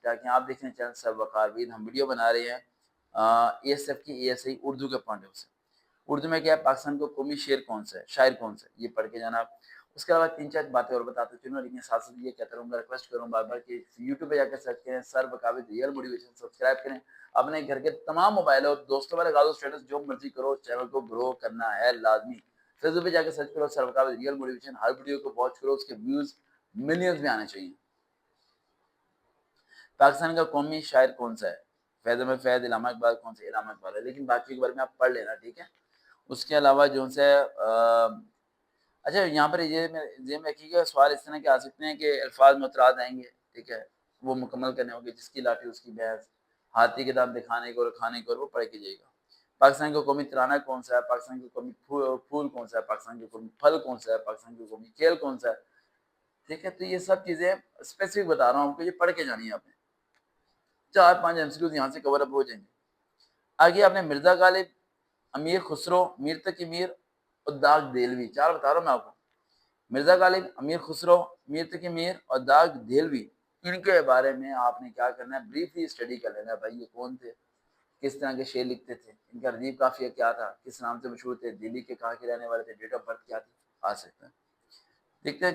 ठाक हैं। आप देख रहे हैं चैनल सब वकारवीर। हम वीडियो बना रहे हैं ASF की ASI उर्दू के पॉइंट ऑफ से। उर्दू में क्या है, पाकिस्तान का कौमी शेर कौन सा है, शायर कौन सा है, ये पढ़ के जाना आप। उसके अलावा 3-4 बातें और बताते चलूँ, लेकिन साथ साथ ये कहता रहूँगा, रिक्वेस्ट करूँ बार बार कि यूट्यूब पे जाकर सर्च करें सर वकाविद रियल मोटिवेशन, सब्सक्राइब करें। अपने घर के तमाम मोबाइल और दोस्तों में लगा दो स्टेटस, जो मर्जी करो, चैनल को ग्रो करना है लाजमी। फेसबुक पे जाकर सर्च करो सर वकाविद रियल मोटिवेशन, हर वीडियो को वॉच करो, उसके व्यूज मिलियंस में आने चाहिए। पाकिस्तान का कौमी शायर कौन सा है, फैज अहमद फैज, इलामा इकबाल, कौन सा इलामा इकबाल है, लेकिन बाकी के बारे में आप पढ़ लेना, ठीक है। उसके अलावा जो से अच्छा, यहाँ पर ये में रखिएगा, सवाल इस तरह के आ सकते हैं कि अल्फाज मुतराद आएंगे, ठीक है, वो मुकम्मल करने होंगे। जिसकी लाठी उसकी भैंस, हाथी के दाम दिखाने को और खाने को, और वो पढ़ के जाइएगा। पाकिस्तान का कौमी तराना कौन सा है, पाकिस्तान का कौमी फूल कौन सा है, पाकिस्तान का कौमी फल कौन सा है, पाकिस्तान का कौमी खेल कौन सा है, ठीक है। तो ये सब चीज़ें स्पेसिफिक बता रहा हूँ आपको, ये पढ़ के जानी है आपने। 4-5 MCQs यहाँ से कवर अप हो जाएंगे। आगे आपने मिर्जा गालिब, अमीर खुसरो, मीर तकी मीर और दाग देलवी, 4 बता रहा हूँ मैं आपको। मिर्जा गालिब, अमीर खुसरो, मीर तकी मीर और दाग देलवी, इनके बारे में आपने क्या करना है, ब्रीफली स्टडी कर लेना है। भाई ये कौन थे, किस तरह के शेर लिखते थे, इनका रदीफ काफिया क्या था, किस नाम से मशहूर थे, दिल्ली के कहाँ के रहने वाले थे, डेट ऑफ बर्थ क्या थी, आ सकते हैं। देखते हैं